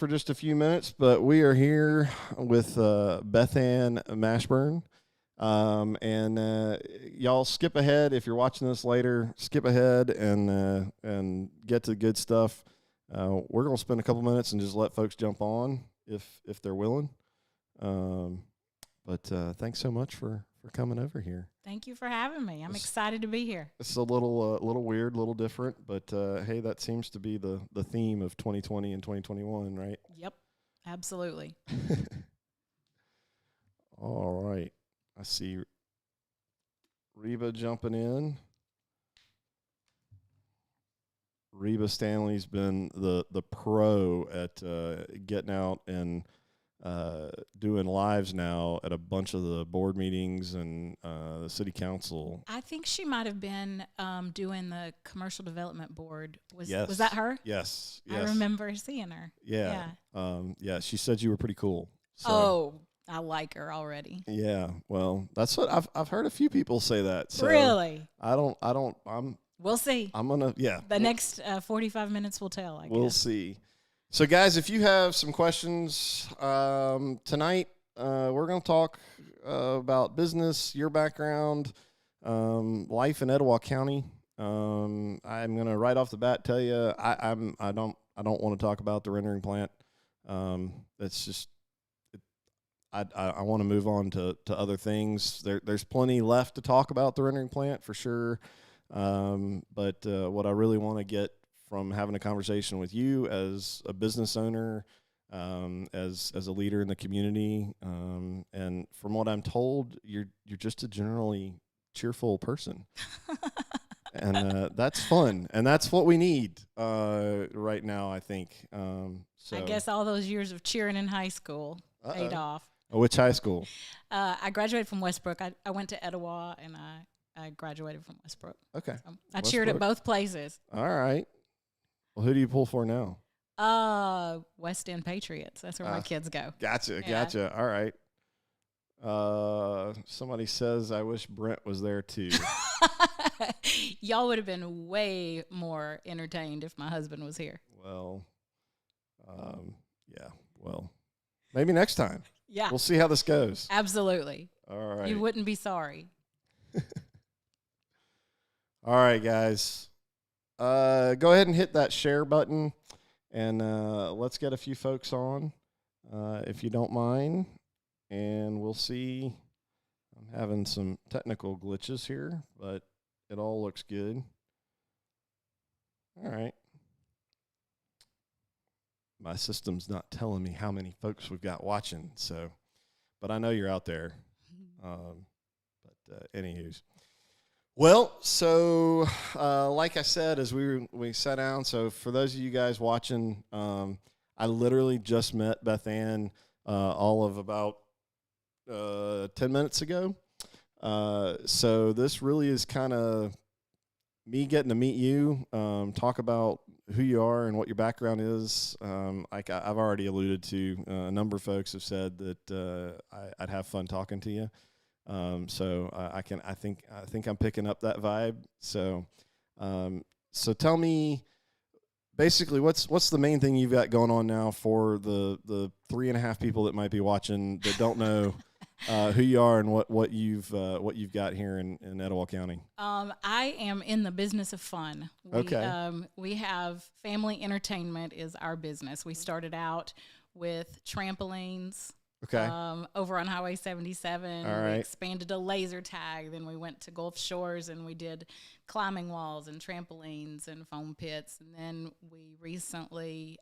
for just a few minutes, but we are here with Bethanne Mashburn. And y'all skip ahead if you're watching this later. Skip ahead and get to the good stuff. We're gonna spend a couple minutes and just let folks jump on if they're willing. But thanks so much for coming over here. Thank you for having me. I'm excited to be here. It's a little weird, a little different, but hey, that seems to be the theme of 2020 and 2021, right? Yep, absolutely. All right. I see Reba jumping in. Reba Stanley's been the pro at getting out and doing lives now at a bunch of the board meetings and the city council. I think she might have been doing the commercial development board. Was Yes. that her? Yes. I remember seeing her. Yeah. Yeah. She said you were pretty cool. So. Oh, I like her already. Yeah. Well, that's what I've heard a few people say that. So Really? We'll see. I'm gonna. Yeah. The next 45 minutes will tell. I guess. We'll see. So, guys, if you have some questions tonight, we're going to talk about business, your background, life in Etowah County. I'm going to right off the bat tell you I don't want to talk about the rendering plant. It's just I want to move on to other things. There's plenty left to talk about the rendering plant for sure. But what I really want to get from having a conversation with you as a business owner, as a leader in the community, and from what I'm told, you're just a generally cheerful person, and that's fun, and that's what we need right now, I think. So I guess all those years of cheering in high school paid off. Which high school? I graduated from Westbrook. I went to Etowah, and I graduated from Westbrook. Okay. So I cheered at both places. All right. Well, who do you pull for now? West End Patriots. That's where my kids go. Gotcha. All right. Somebody says, I wish Brent was there too. Y'all would have been way more entertained if my husband was here. Well, yeah. Well, maybe next time. Yeah. We'll see how this goes. Absolutely. All right. You wouldn't be sorry. All right, guys. Go ahead and hit that share button, and let's get a few folks on, if you don't mind. And we'll see. I'm having some technical glitches here, but it all looks good. All right. My system's not telling me how many folks we've got watching, but I know you're out there. Anywho's. Well, so like I said, as we sat down, so for those of you guys watching, I literally just met Bethanne all of about 10 minutes ago. So this really is kind of me getting to meet you, talk about who you are and what your background is. Like I've already alluded to, a number of folks have said that I'd have fun talking to you. So I think I'm picking up that vibe. So tell me basically what's the main thing you've got going on now for the 3.5 people that might be watching that don't know who you are and what you've got here in Etowah County. I am in the business of fun. We have family entertainment is our business. We started out with trampolines. Okay. Over on Highway 77, all right. We expanded to laser tag. Then we went to Gulf Shores and we did climbing walls and trampolines and foam pits. And then we recently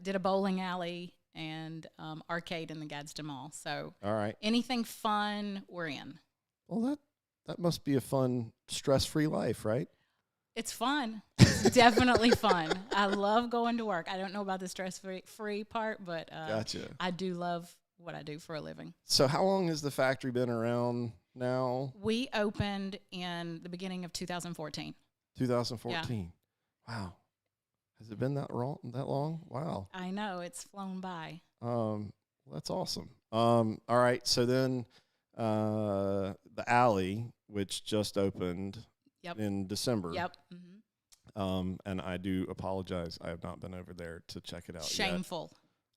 did a bowling alley and arcade in the Gadsden Mall. So, all right. Anything fun, we're in. Well, that must be a fun, stress-free life, right? It's fun. It's definitely fun. I love going to work. I don't know about the stress-free part, but gotcha. I do love what I do for a living. So how long has the factory been around now? We opened in the beginning of 2014. 2014. Yeah. Wow. Has it been that long? Wow. I know. It's flown by. That's awesome. All right. So then the alley, which just opened in December. Yep. And I do apologize. I have not been over there to check it out Shameful.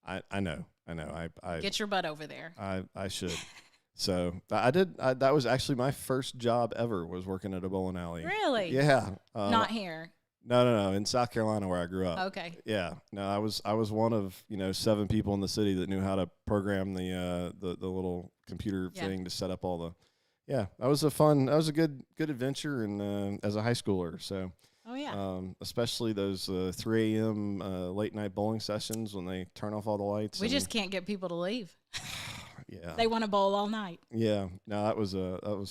yet. I know. I Get your butt over there. I should. So I did. That was actually my first job ever, was working at a bowling alley. Really? Yeah. Not here. No. In South Carolina, where I grew up. Okay. Yeah. No, I was one of 7 people in the city that knew how to program the little computer thing to set up all the. Yeah, that was a good adventure, and as a high schooler. So. Oh yeah. Especially those 3 a.m. Late night bowling sessions when they turn off all the lights. We just can't get people to leave. Yeah. They want to bowl all night. Yeah. No, that was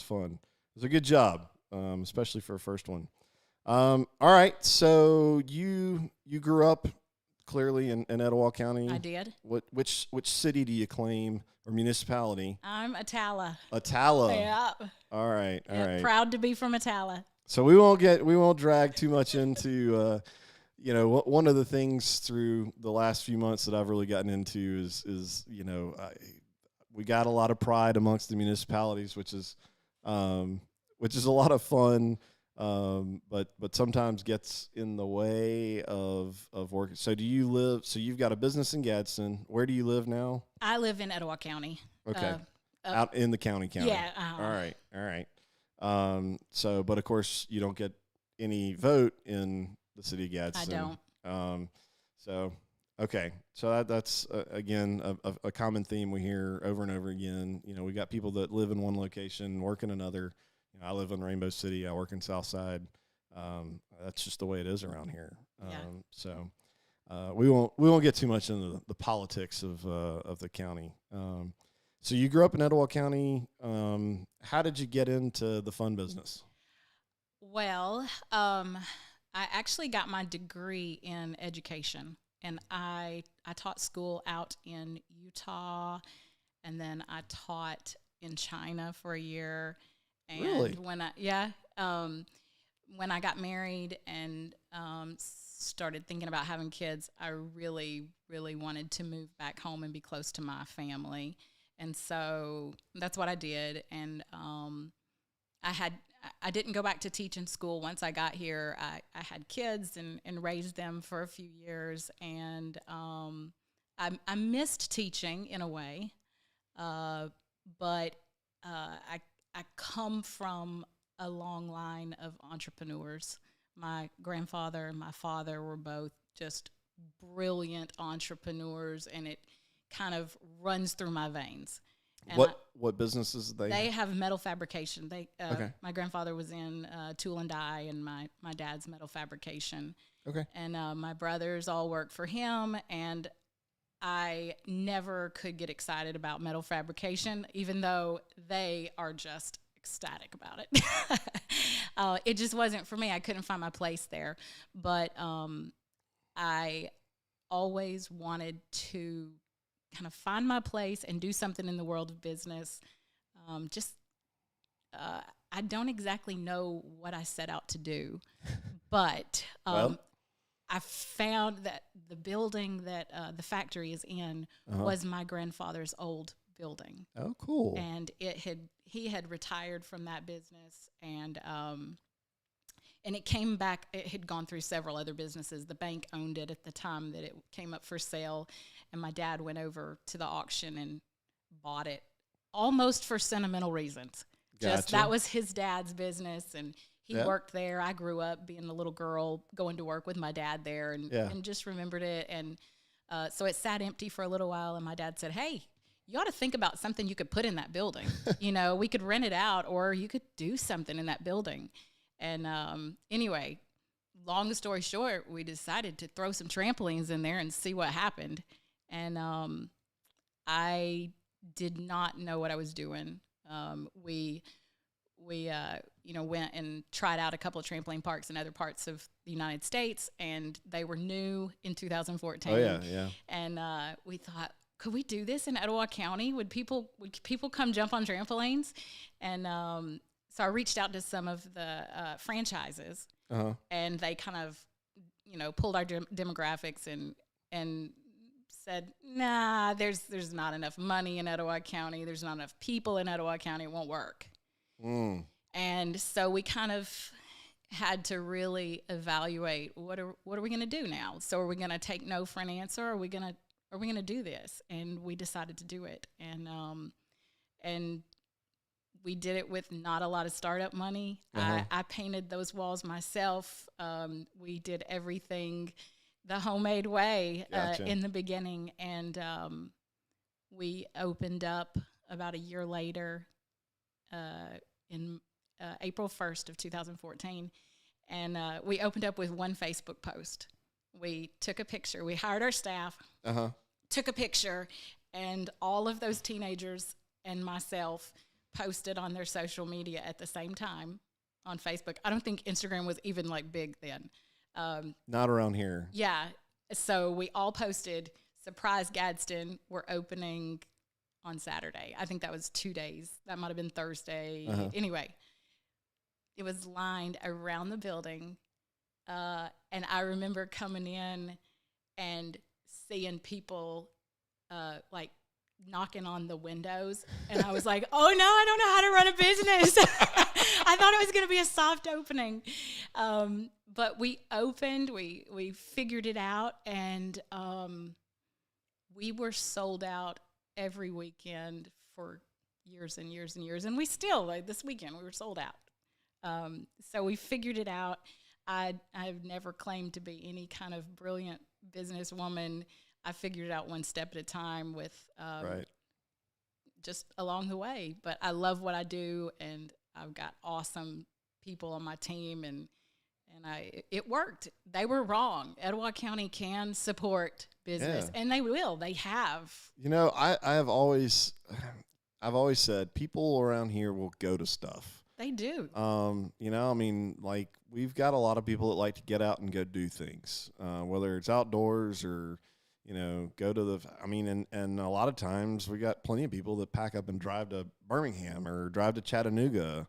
fun. It was a good job, especially for a first one. All right. So you grew up clearly in Etowah County. I did. Which city do you claim, or municipality? I'm Etowah. Etowah. Yeah. All right. Proud to be from Etowah. So we won't drag too much into one of the things through the last few months that I've really gotten into is we got a lot of pride amongst the municipalities, which is a lot of fun, but sometimes gets in the way of work. So you've got a business in Gadsden. Where do you live now? I live in Etowah County. Okay. Out in the county. Yeah. All right. But of course you don't get any vote in the city of Gadsden. I don't. Okay. So that's again a common theme we hear over and over again. We got people that live in one location, work in another. I live in Rainbow City. I work in Southside. That's just the way it is around here. So we won't get too much into the politics of the county. So you grew up in Etowah County. How did you get into the fun business? Well, I actually got my degree in education, and I taught school out in Utah, and then I taught in China for a year. And really? When I got married and started thinking about having kids, I really, really wanted to move back home and be close to my family. And so that's what I did. And I didn't go back to teaching school once I got here. I had kids and raised them for a few years. And I missed teaching in a way. But I come from a long line of entrepreneurs. My grandfather and my father were both just brilliant entrepreneurs, and it kind of runs through my veins. And what businesses they have metal fabrication. Okay. My grandfather was in tool and die, and my dad's metal fabrication. Okay. And my brothers all work for him, and I never could get excited about metal fabrication, even though they are just ecstatic about it. It just wasn't for me. I couldn't find my place there. But I always wanted to kind of find my place and do something in the world of business. I don't exactly know what I set out to do, but I found that the building that the factory is in was my grandfather's old building. Oh, cool. And he had retired from that business, and it came back. It had gone through several other businesses. The bank owned it at the time that it came up for sale, and my dad went over to the auction and bought it almost for sentimental reasons. Gotcha. Just that was his dad's business, and he worked there. I grew up being a little girl going to work with my dad there, and just remembered it. And so it sat empty for a little while, and my dad said, "Hey, you ought to think about something you could put in that building. We could rent it out, or you could do something in that building." And anyway, long story short, we decided to throw some trampolines in there and see what happened. And I did not know what I was doing. We went and tried out a couple of trampoline parks in other parts of the United States, and they were new in 2014. Oh yeah. And we thought, could we do this in Etowah County? Would people come jump on trampolines? And so I reached out to some of the franchises, and they kind of, pulled our demographics and said, nah, there's not enough money in Etowah County. There's not enough people in Etowah County. It won't work. And so we kind of had to really evaluate what are we going to do now. So are we going to take no for an answer? Or are we going to do this? And we decided to do it. And we did it with not a lot of startup money. I painted those walls myself. We did everything the homemade way in the beginning. And we opened up about a year later in April 1st of 2014. And we opened up with one Facebook post. We took a picture. We hired our staff, took a picture, and all of those teenagers and myself posted on their social media at the same time on Facebook. I don't think Instagram was even like big then. Not around here. Yeah. So we all posted, surprise Gadsden, we're opening on Saturday. I think that was 2 days. That might have been Thursday. Anyway, it was lined around the building. And I remember coming in and seeing people like knocking on the windows, and I was like, oh no, I don't know how to run a business. I thought it was going to be a soft opening. But we opened, we figured it out, and we were sold out every weekend for years and years and years. And we still, like this weekend, we were sold out. So we figured it out. I've never claimed to be any kind of brilliant businesswoman. I figured it out one step at a time with just along the way. But I love what I do, and I've got awesome people on my team, and it worked. They were wrong. Etowah County can support business, and they will. They have. You know, I've always said people around here will go to stuff. They do. You know, I mean, like we've got a lot of people that like to get out and go do things, whether it's outdoors or, you know, go to and a lot of times we got plenty of people that pack up and drive to Birmingham or drive to Chattanooga.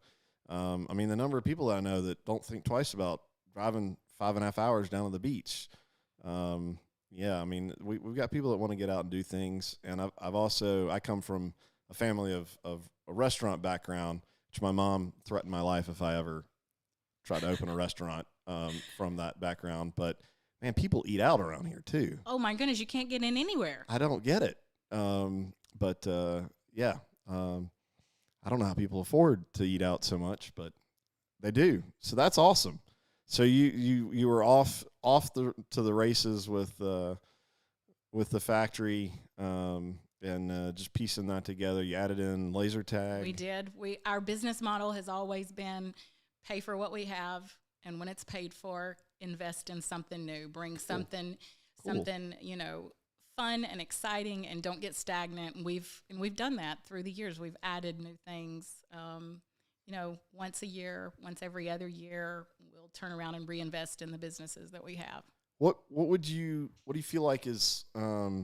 I mean, the number of people that I know that don't think twice about driving 5.5 hours down to the beach. Yeah, I mean, we've got people that want to get out and do things. And I come from a family of a restaurant background, which my mom threatened my life if I ever tried to open a restaurant from that background. But, man, people eat out around here too. Oh, my goodness, you can't get in anywhere. I don't get it. Yeah. I don't know how people afford to eat out so much, but they do. So that's awesome. So you were off to the races with the factory and just piecing that together. You added in laser tag. We did. Our business model has always been pay for what we have, and when it's paid for, invest in something new. Bring something, you know, fun and exciting, and don't get stagnant. And we've done that through the years. We've added new things. You know, once a year, once every other year, we'll turn around and reinvest in the businesses that we have. What do you feel like is the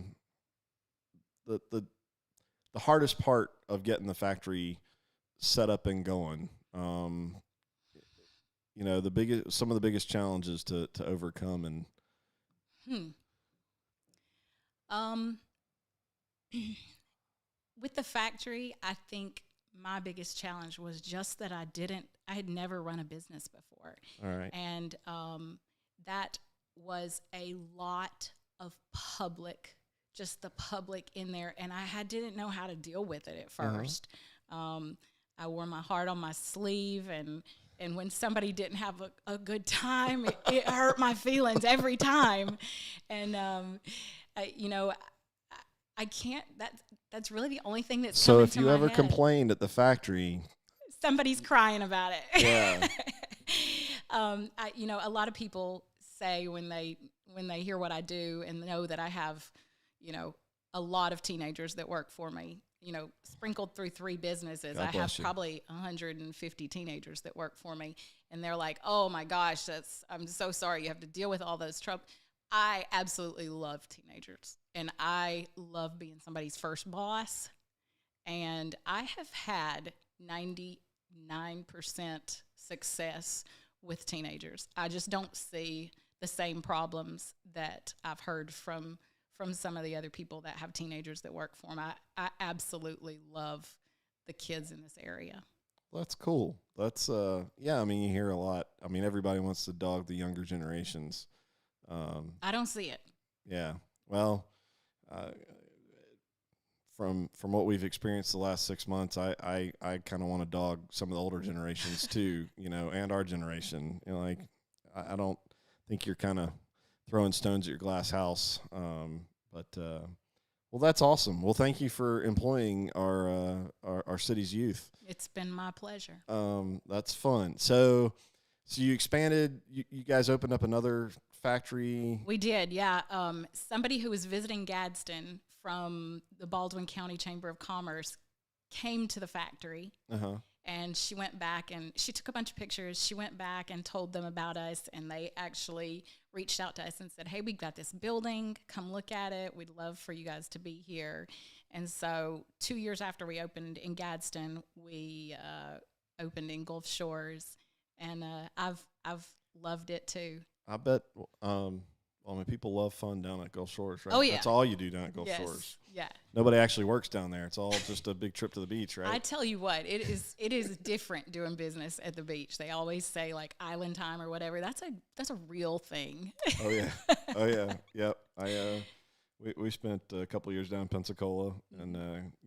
hardest part of getting the factory set up and going? You know, some of the biggest challenges to overcome and. With the factory, I think my biggest challenge was just that I had never run a business before. All right. And that was a lot of just the public in there. And I didn't know how to deal with it at first. I wore my heart on my sleeve, and when somebody didn't have a good time, it hurt my feelings every time. And, I can't, that's really the only thing that's so coming if to you my ever head. Complained at the factory, somebody's crying about it. Yeah. A lot of people say when they hear what I do and know that I have, you know, a lot of teenagers that work for me, you know, sprinkled through 3 businesses. God I have probably 150 teenagers that work for me, and they're like, "Oh my gosh, I'm so sorry you have to deal with all those trouble." I absolutely love teenagers, and I love being somebody's first boss. And I have had 99% success with teenagers. I just don't see the same problems that I've heard from some of the other people that have teenagers that work for them. I absolutely love the kids in this area. That's cool. That's yeah. I mean, you hear a lot. I mean, everybody wants to dog the younger generations. I don't see it. Yeah. Well, uh, from what we've experienced the last 6 months, I kind of want to dog some of the older generations too. You know, and our generation. You know, like I don't think you're kind of throwing stones at your glass house. But well, that's awesome. Well, thank you for employing our city's youth. It's been my pleasure. That's fun. So you expanded. You guys opened up another factory. We did, yeah. Somebody who was visiting Gadsden from the Baldwin County Chamber of Commerce came to the factory. And she went back and she took a bunch of pictures. She went back and told them about us, and they actually reached out to us and said, hey, we've got this building. Come look at it. We'd love for you guys to be here. And so 2 years after we opened in Gadsden, we opened in Gulf Shores, and I've loved it too. I bet. I mean, people love fun down at Gulf Shores, right? Oh, yeah. That's all you do down at Gulf Yes. Shores. Yeah. Nobody actually works down there. It's all just a big trip to the beach, right? I tell you what, it is different doing business at the beach. They always say like island time or whatever. That's a real thing. Oh yeah, oh yeah, yep. We spent a couple of years down in Pensacola, and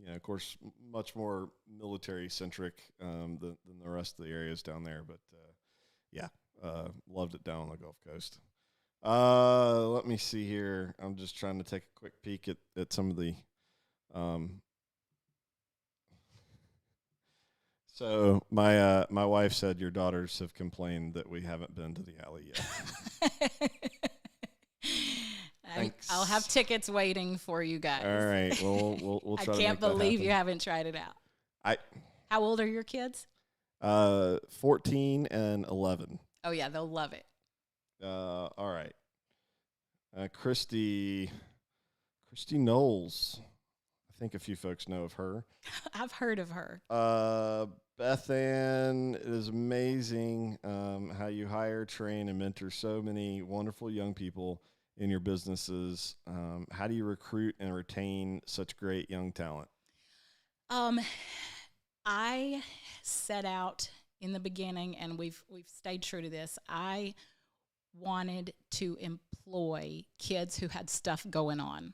of course, much more military centric than the rest of the areas down there. But loved it down on the Gulf Coast. Let me see here. I'm just trying to take a quick peek at some of the. So my wife said your daughters have complained that we haven't been to the alley yet. Thanks. I'll have tickets waiting for you guys. All right. Well, we'll try. I can't believe you haven't tried it out. How old are your kids? 14 and 11. Oh yeah, they'll love it. All right. Christy Knowles. I think a few folks know of her. I've heard of her. Bethanne, it is amazing how you hire, train, and mentor so many wonderful young people in your businesses. How do you recruit and retain such great young talent? I set out in the beginning, and we've stayed true to this. I wanted to employ kids who had stuff going on.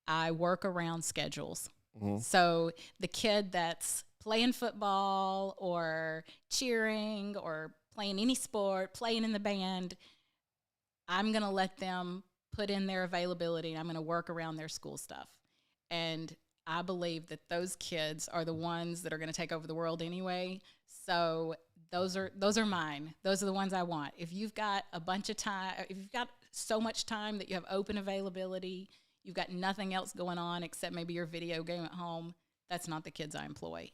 I work around schedules. Mm-hmm. So the kid that's playing football or cheering or playing any sport, playing in the band, I'm going to let them put in their availability, and I'm going to work around their school stuff. And I believe that those kids are the ones that are going to take over the world anyway. So those are mine. Those are the ones I want. If you've got a bunch of time, if you've got so much time that you have open availability, you've got nothing else going on except maybe your video game at home, that's not the kids I employ.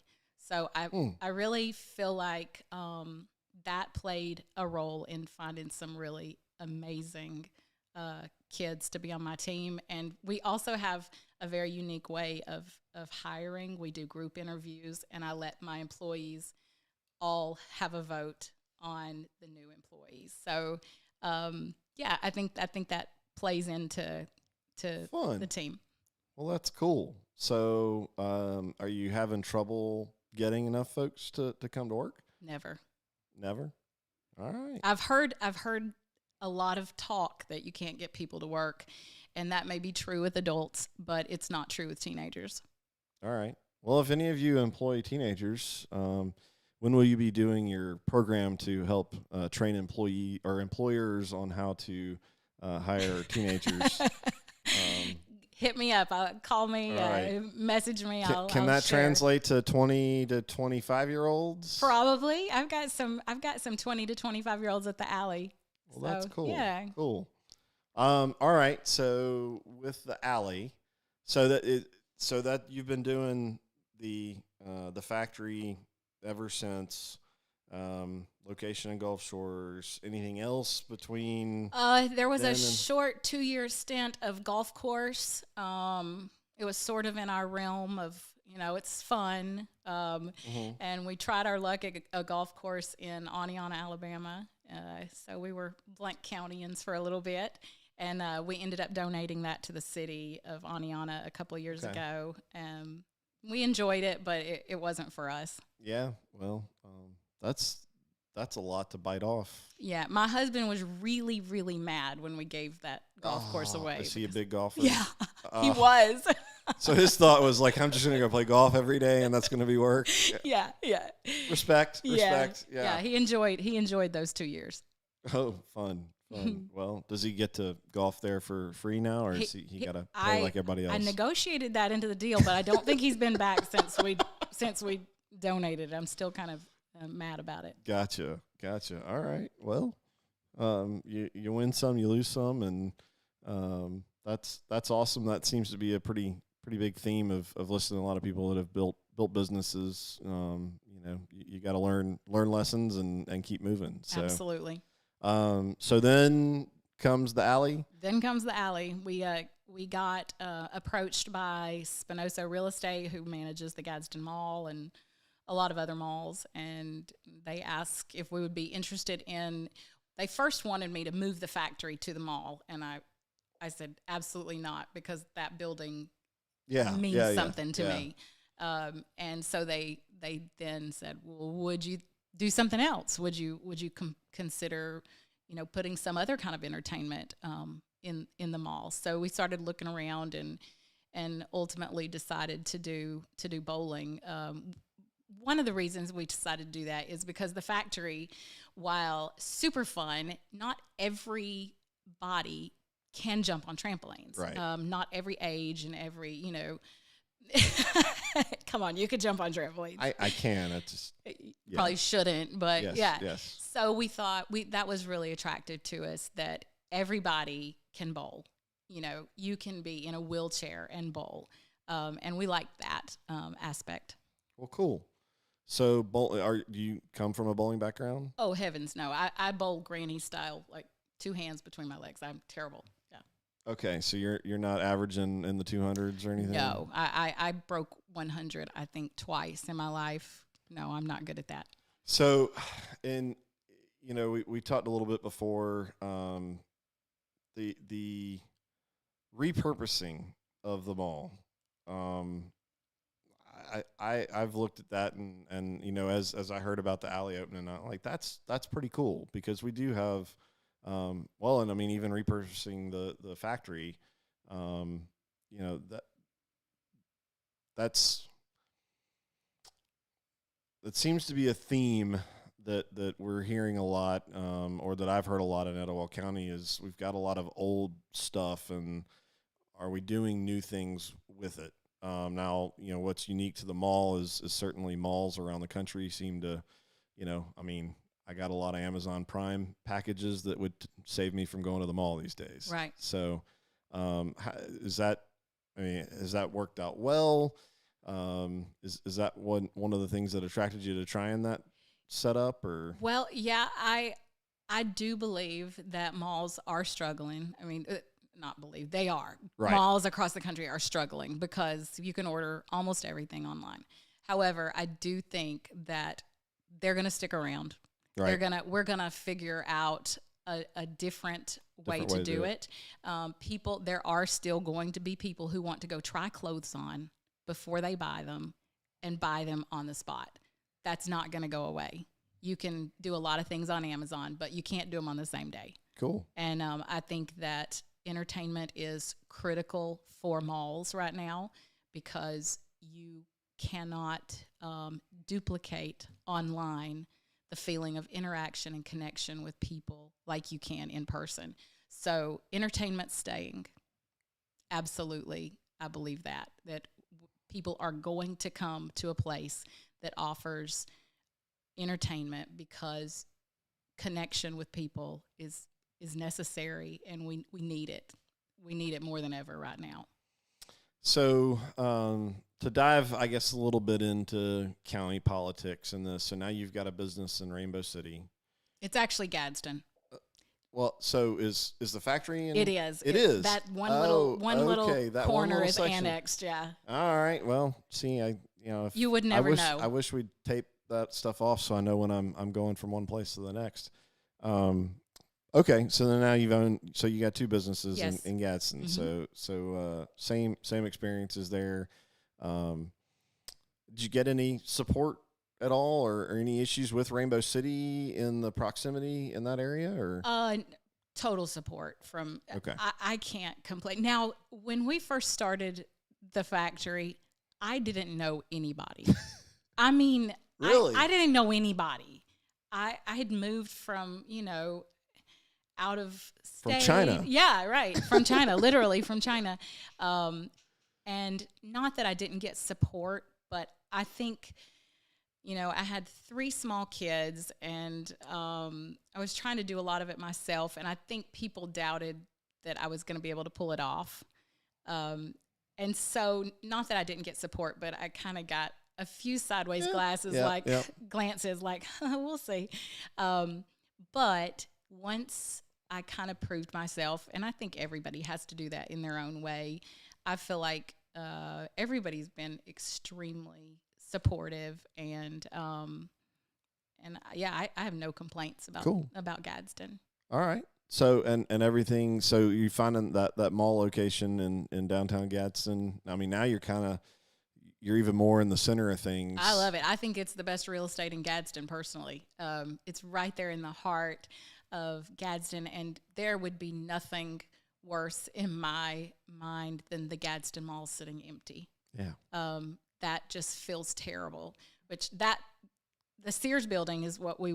So I really feel like that played a role in finding some really amazing kids to be on my team. And we also have a very unique way of hiring. We do group interviews, and I let my employees all have a vote on the new employees. So I think that plays into the team. Well, that's cool. So are you having trouble getting enough folks to come to work? Never. All right. I've heard a lot of talk that you can't get people to work, and that may be true with adults, but it's not true with teenagers. All right. Well, if any of you employ teenagers, when will you be doing your program to help train employers on how to hire teenagers? Hit me up. Call me. Right. Message me. Can that translate to 20 to 25-year-olds? Probably. I've got some 20 to 25-year-olds at the alley. Well, that's cool. Yeah. Cool. All right. So with the alley, so that you've been doing the factory ever since. Location in Gulf Shores. Anything else between? There was a short 2-year stint of golf course. It was sort of in our realm of, it's fun. And we tried our luck at a golf course in Aniana, Alabama. So we were blank countyans for a little bit. And we ended up donating that to the city of Aniana a couple of years ago. we enjoyed it, but it wasn't for us. Yeah, well, that's a lot to bite off. Yeah, my husband was really, really mad when we gave that golf course away. Is he a big golfer? Yeah, he was. So his thought was like, I'm just going to go play golf every day, and that's going to be work. Yeah. Respect. Yeah. He enjoyed those 2 years. Oh, fun. Well, does he get to golf there for free now, or is he got to play like everybody else? I negotiated that into the deal, but I don't think he's been back since we donated. I'm still kind of mad about it. Gotcha. All right. Well, you win some, you lose some, and that's awesome. That seems to be a pretty big theme of listening to a lot of people that have built businesses. You got to learn lessons and keep moving. So. Absolutely. So then comes the alley. We got approached by Spinoza Real Estate, who manages the Gadsden Mall and a lot of other malls, and they asked if we would be interested in. They first wanted me to move the factory to the mall, and I said absolutely not, because that building means something to me. And so they then said, well, would you do something else? Would you consider, putting some other kind of entertainment in the mall? So we started looking around and ultimately decided to do bowling. One of the reasons we decided to do that is because the factory, while super fun, not everybody can jump on trampolines. Right. Not every age and every, come on, you could jump on trampolines. I can. I just probably shouldn't, but yes. So we thought that was really attractive to us, that everybody can bowl. You can be in a wheelchair and bowl, and we like that aspect. Well, cool. So, do you come from a bowling background? Oh heavens, no! I bowl granny style, like 2 hands between my legs. I'm terrible. Yeah. Okay, so you're not averaging in the 200s or anything? No, I broke 100, I think, twice in my life. No, I'm not good at that. So, we talked a little bit before the repurposing of the mall. I've looked at that and as I heard about the alley opening, I'm like, that's pretty cool, because we do have even repurposing the factory, that seems to be a theme that we're hearing a lot, or that I've heard a lot in Etowah County, is we've got a lot of old stuff, and are we doing new things with it? Now, what's unique to the mall is certainly malls around the country seem to, I got a lot of Amazon Prime packages that would save me from going to the mall these days. Right. So, has that worked out well? Is that one of the things that attracted you to trying that setup, or? Well, yeah, I do believe that malls are struggling. They are. Right. Malls across the country are struggling because you can order almost everything online. However, I do think that they're going to stick around. Right. We're gonna figure out a different way to do it. There are still going to be people who want to go try clothes on before they buy them and buy them on the spot. That's not going to go away. You can do a lot of things on Amazon, but you can't do them on the same day. Cool. And I think that entertainment is critical for malls right now, because you cannot duplicate online the feeling of interaction and connection with people like you can in person. So entertainment staying, absolutely, I believe that people are going to come to a place that offers entertainment, because connection with people is necessary, and we need it. We need it more than ever right now. So to dive, I guess, a little bit into county politics and this. So now you've got a business in Rainbow City. It's actually Gadsden. Well, so is the factory in? It is. It is. That one little that corner little is section. Annexed. Yeah. All right. Well, see, if you would never know. I wish we'd tape that stuff off so I know when I'm going from one place to the next. Okay, so then now you got 2 businesses in Gadsden. Mm-hmm. So same experiences there. Did you get any support at all, or any issues with Rainbow City in the proximity in that area? Or total support from. Okay. I can't complain. Now, when we first started the factory, I didn't know anybody. I mean, really, I didn't know anybody. I had moved from out of state. From China. Yeah, right. From China, literally from China. And not that I didn't get support, but I think, I had 3 small kids, and I was trying to do a lot of it myself, and I think people doubted that I was going to be able to pull it off. And so, not that I didn't get support, but I kind of got a few sideways glances, like, we'll see. But once I kind of proved myself, and I think everybody has to do that in their own way, I feel like everybody's been extremely supportive, and I have no complaints about Gadsden. All right. So and everything. So you finding that mall location in downtown Gadsden. I mean, now you're even more in the center of things. I love it. I think it's the best real estate in Gadsden, personally. It's right there in the heart of Gadsden, and there would be nothing worse in my mind than the Gadsden Mall sitting empty. Yeah. That just feels terrible. The Sears building is what we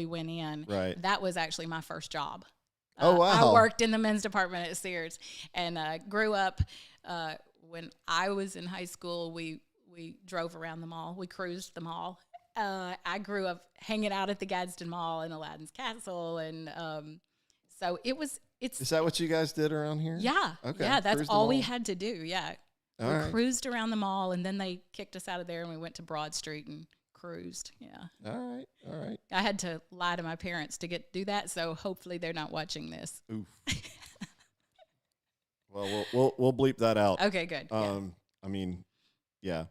went in. Right. That was actually my first job. Oh, wow. I worked in the men's department at Sears, and grew up. When I was in high school, we drove around the mall. We cruised the mall. I grew up hanging out at the Gadsden Mall and Aladdin's Castle, and so it's. Is that what you guys did around here? Yeah. Okay. Yeah, that's all we had to do. Yeah. All we right. cruised around the mall, and then they kicked us out of there, and we went to Broad Street and cruised. Yeah. All right. I had to lie to my parents to do that, so hopefully they're not watching this. Oof. Well, we'll bleep that out. Okay, good. I mean, yeah.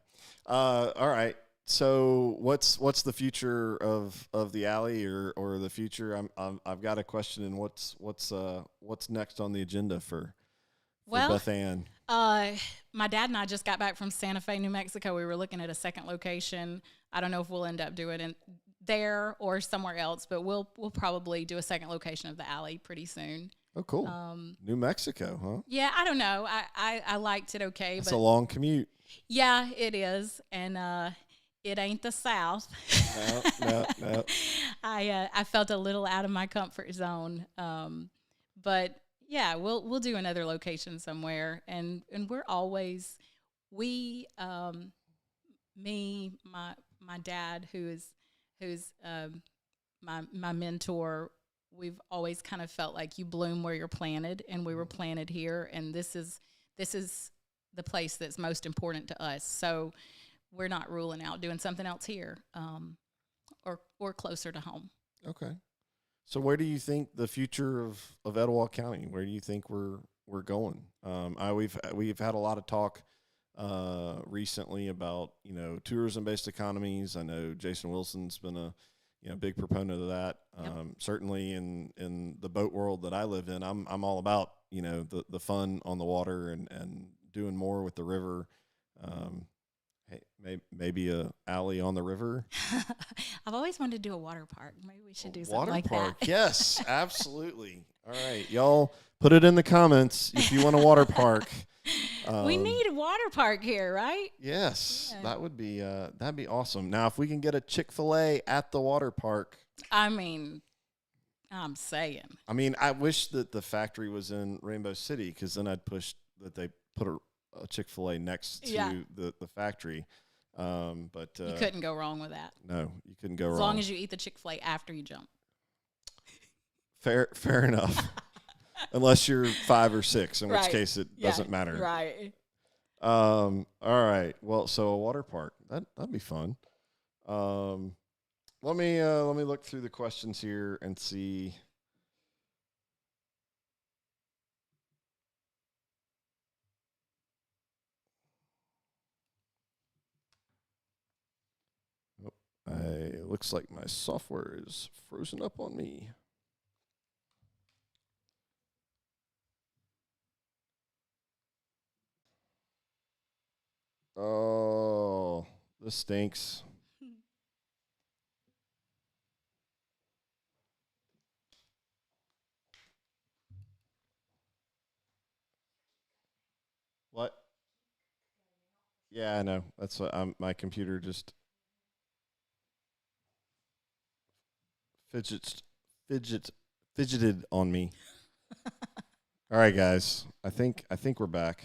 All right. So what's the future of the alley or the future? I've got a question. And what's next on the agenda for Bethanne? My dad and I just got back from Santa Fe, New Mexico. We were looking at a second location. I don't know if we'll end up doing it there or somewhere else, but we'll probably do a second location of the alley pretty soon. Oh, cool. New Mexico, huh? Yeah, I don't know. I liked it okay. It's but a long commute. Yeah, it is. And it ain't the South. No. I felt a little out of my comfort zone. But yeah, we'll do another location somewhere. And we're always, me, my dad, who's my mentor, we've always kind of felt like you bloom where you're planted, and we were planted here, and this is the place that's most important to us. So we're not ruling out doing something else here, or closer to home. Okay. So where do you think the future of Etowah County? Where do you think we're going? We've had a lot of talk recently about tourism-based economies. I know Jason Wilson's been a big proponent of that. Yep. Certainly in the boat world that I live in, I'm all about the fun on the water and doing more with the river. Hey, maybe a alley on the river. I've always wanted to do a water park. Maybe we should do something Water like park. that. Yes, absolutely. All right, y'all, put it in the comments if you want a water park. We need a water park here, right? Yes, Yeah. that'd be awesome. Now, if we can get a Chick-fil-A at the water park. I mean, I'm saying. I mean, I wish that the factory was in Rainbow City, because then I'd push that they put a Chick-fil-A next to the factory. But You couldn't go wrong with that. No, you couldn't go wrong. As long as you eat the Chick-fil-A after you jump. Fair enough. Unless you're 5 or 6, in which Right. case it doesn't matter. Right. All right. Well, so a water park, that'd be fun. Let me look through the questions here and see. It looks like my software is frozen up on me. Oh, This stinks. What? Yeah, I know. That's what my computer just fidgets, fidget, fidgeted on me. All right, guys. I think we're back.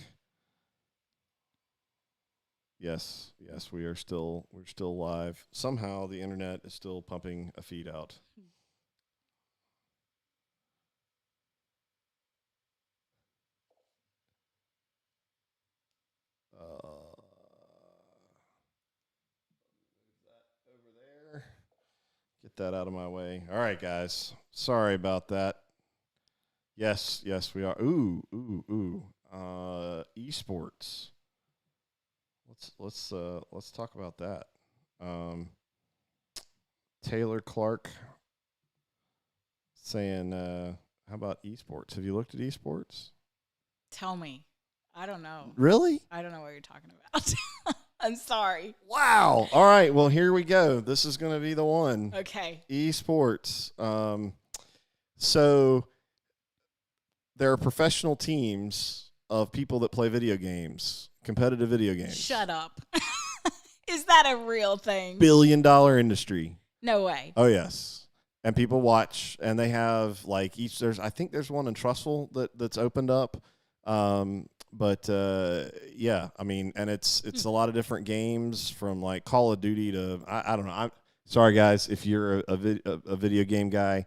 Yes, we're still live. Somehow the internet is still pumping a feed out. Over there. Get that out of my way. All right, guys. Sorry about that. Yes, we are. Ooh. Esports. Let's talk about that. Taylor Clark saying, how about esports? Have you looked at esports? Tell me. I don't know. Really? I don't know what you're talking about. I'm sorry. Wow. All right. Well, here we go. This is going to be the one. Okay. Esports. So there are professional teams of people that play video games, competitive video games. Shut up. Is that a real thing? $1 billion industry. No way. Oh, yes. And people watch, and they have like I think there's one in Trussville that's opened up. But yeah, I mean, and it's a lot of different games from like Call of Duty to I don't know. I'm sorry, guys, if you're a video game guy.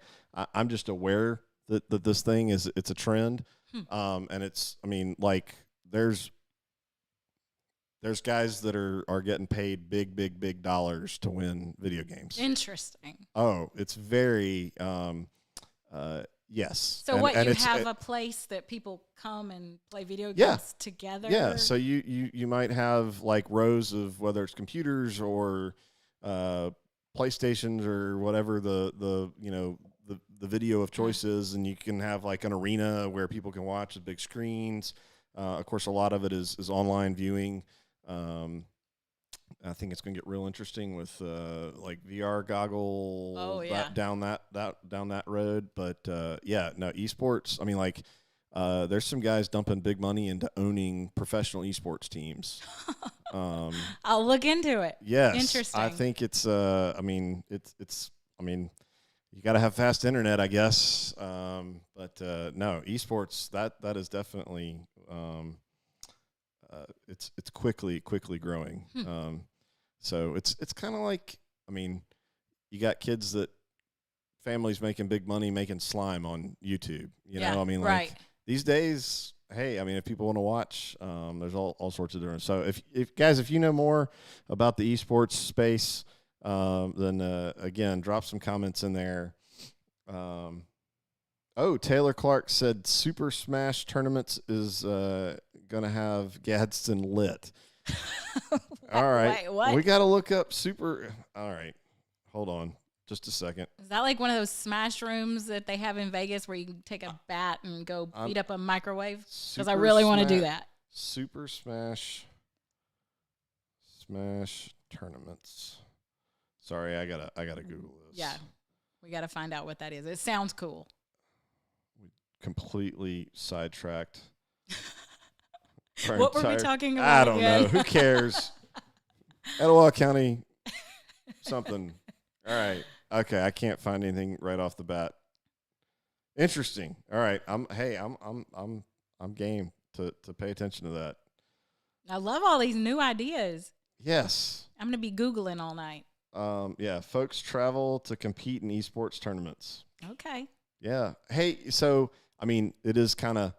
I'm just aware that this thing it's a trend, and it's I mean like there's guys that are getting paid big dollars to win video games. Interesting. Oh, it's very yes. So you have a place that people come and play video games together? Yeah, so you might have like rows of whether it's computers or PlayStations or whatever the video of choice is, and you can have like an arena where people can watch the big screens. Of course, a lot of it is online viewing. I think it's going to get real interesting with like VR goggle down that road. But esports. I mean, like there's some guys dumping big money into owning professional esports teams. I'll look into it. Yes, interesting. I think it's. I mean, you got to have fast internet, I guess. But no, esports that is definitely. It's quickly growing. So it's kind of like, I mean, you got kids that families making big money making slime on YouTube. You know, I mean, like these days, hey, I mean, if people want to watch, there's all sorts of different. So if guys, if you know more about the esports space, then again, drop some comments in there. Taylor Clark said Super Smash Tournaments is going to have Gadsden lit. All right. Wait, what? We got to look up Super. All right. Hold on just a second. Is that like one of those smash rooms that they have in Vegas where you can take a bat and go beat up a microwave? Because I really want to do that. Super Smash Tournaments. Sorry, I gotta Google this. Yeah. We got to find out what that is. It sounds cool. Completely sidetracked. What were we talking about? I don't know. Who cares? Etowah County, something. All right. Okay, I can't find anything right off the bat. Interesting. All right. I'm game to pay attention to that. I love all these new ideas. Yes. I'm gonna be Googling all night. Folks travel to compete in esports tournaments. Okay. Yeah. Hey, so I mean, it is kind of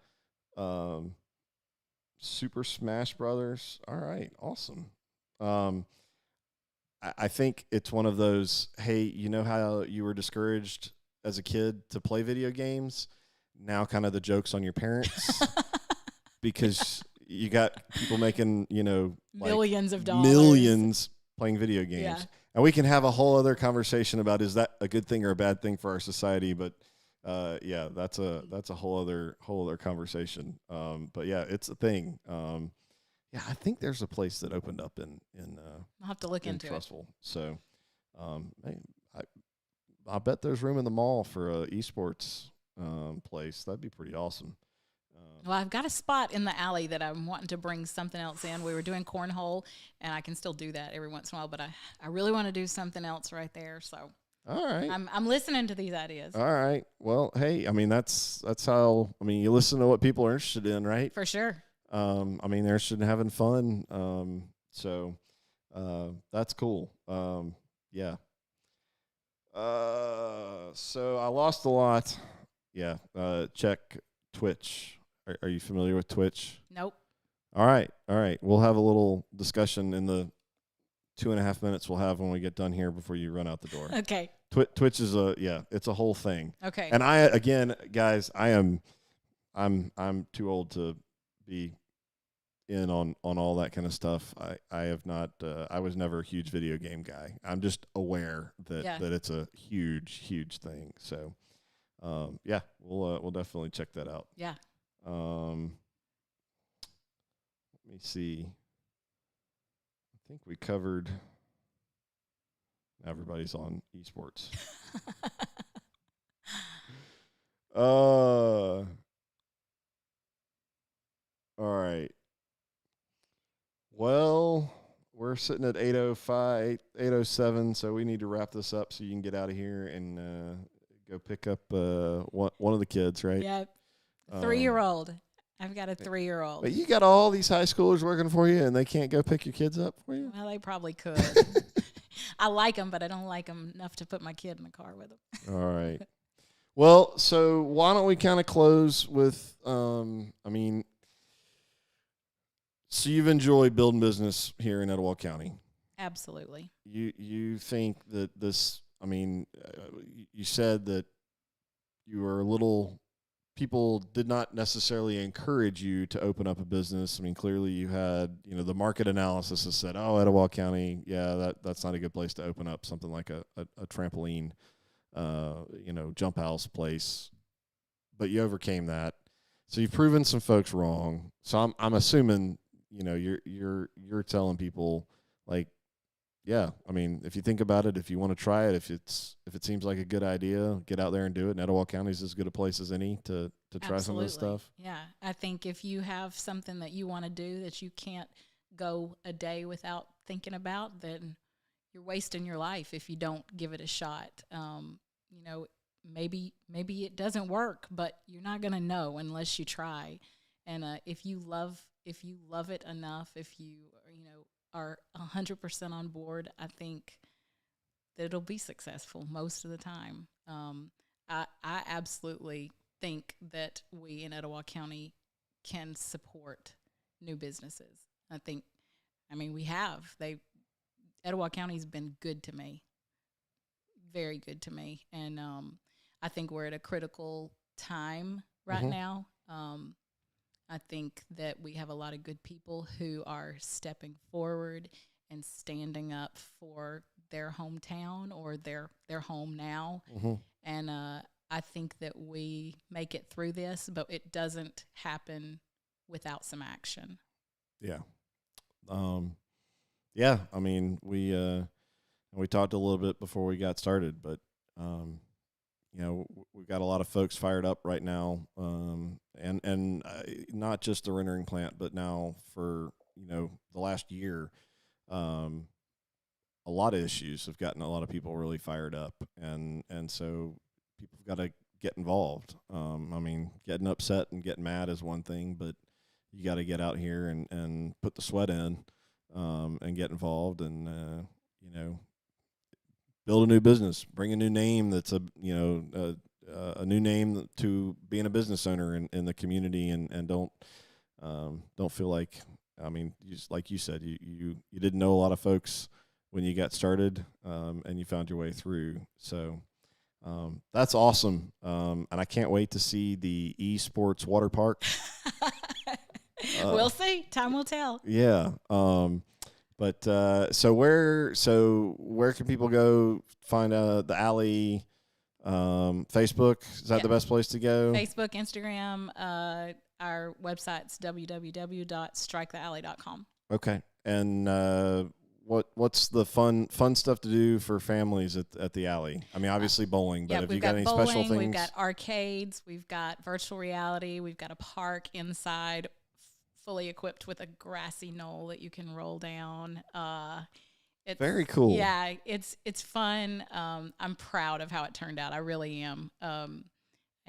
Super Smash Brothers. All right, awesome. I think it's one of those, hey, you know how you were discouraged as a kid to play video games? Now kind of the joke's on your parents because you got people making, millions of dollars. Millions playing video games. Yeah. And we can have a whole other conversation about is that a good thing or a bad thing for our society, but that's a whole other conversation. But yeah, it's a thing. Yeah, I think there's a place that opened up in I'll have to look into it. Trussville. So, hey, I bet there's room in the mall for a esports place. That'd be pretty awesome. Well, I've got a spot in the alley that I'm wanting to bring something else in. We were doing cornhole, and I can still do that every once in a while, but I really want to do something else right there. So, all right, I'm listening to these ideas. All right. Well, hey, I mean that's how you listen to what people are interested in, right? For sure. I mean they're interested in having fun. So that's cool. Yeah. So I lost a lot. Yeah. Check Twitch. Are you familiar with Twitch? Nope. All right. We'll have a little discussion in the 2.5 minutes we'll have when we get done here before you run out the door. Okay. Twitch is it's a whole thing. Okay. And guys, I'm too old to be in on all that kind of stuff. I have not. I was never a huge video game guy. I'm just aware that it's a huge thing. So, we'll definitely check that out. Yeah. Let me see. I think we covered. Everybody's on esports. All right. Well, we're sitting at 8:05, 8:07, so we need to wrap this up so you can get out of here and go pick up one of the kids, right? Yep. 3-year-old. I've got a 3-year-old. But you got all these high schoolers working for you, and they can't go pick your kids up for you? Well, they probably could. I like them, but I don't like them enough to put my kid in the car with them. All right. Well, so why don't we kind of close with, so you've enjoyed building business here in Etowah County. Absolutely. You think that this, you said that you were people did not necessarily encourage you to open up a business. I mean, clearly you had, the market analysis has said, oh, Etowah County, that's not a good place to open up something like a trampoline, jump house place. But you overcame that. So you've proven some folks wrong. So I'm assuming, you're telling people like, yeah, if you think about it, if you want to try it, if it seems like a good idea, get out there and do it. And Etowah County is as good a place as any to try some of this stuff. Yeah, I think if you have something that you want to do that you can't go a day without thinking about, then you're wasting your life if you don't give it a shot. Maybe it doesn't work, but you're not going to know unless you try. And if you love it enough, if you are 100% on board, I think that it'll be successful most of the time. I absolutely think that we in Etowah County can support new businesses. We have. Etowah County's been good to me, very good to me, and I think we're at a critical time right now. I think that we have a lot of good people who are stepping forward and standing up for their hometown or their home now. Mm-hmm. And I think that we make it through this, but it doesn't happen without some action. Yeah. We talked a little bit before we got started, but we've got a lot of folks fired up right now, and not just the rendering plant, but now for the last year, a lot of issues have gotten a lot of people really fired up, and so people have got to get involved. Getting upset and getting mad is one thing, but you got to get out here and put the sweat in, and get involved, and build a new business, bring a new name that's a new name to being a business owner in the community, and don't feel like, like you said, you didn't know a lot of folks when you got started, and you found your way through. So that's awesome, and I can't wait to see the Esports water park. We'll see. Time will tell. Yeah. But so where can people go find the alley? Facebook, is that the best place to go? Facebook, Instagram. Our website's www.strikethealley.com. Okay. And what's the fun stuff to do for families at the alley? I mean, obviously bowling, but have you got any bowling, special things? We've got arcades, we've got virtual reality, we've got a park inside, fully equipped with a grassy knoll that you can roll down. It's very cool. Yeah, it's fun. I'm proud of how it turned out. I really am.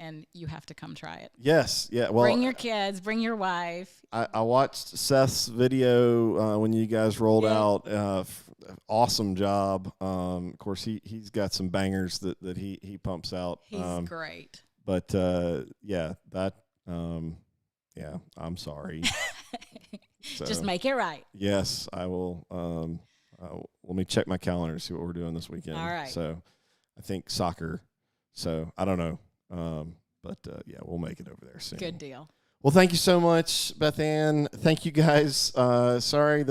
And you have to come try it. Yes. Yeah. Well, bring your kids, bring your wife. I watched Seth's video when you guys rolled out. Awesome job. Of course, he's got some bangers that he pumps out. He's great. But yeah, I'm sorry. So, just make it right. Yes, I will. Let me check my calendar to see what we're doing this weekend. All right. So I think soccer. So I don't know. But yeah, we'll make it over there soon. Good deal. Well, thank you so much, Bethanne. Thank you guys. Sorry,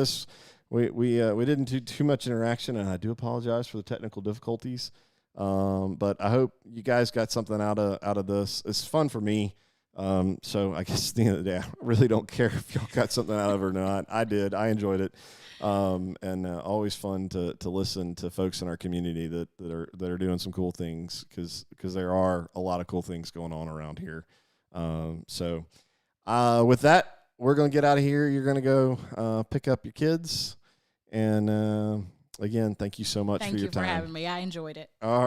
we didn't do too much interaction, and I do apologize for the technical difficulties. But I hope you guys got something out of this. It's fun for me. So I guess at the end of the day, I really don't care if y'all got something out of it or not. I did. I enjoyed it. And always fun to listen to folks in our community that are doing some cool things because there are a lot of cool things going on around here. So with that, we're going to get out of here. You're going to go pick up your kids. And again, thank you so much for your time. Thank you for having me. I enjoyed it. All right.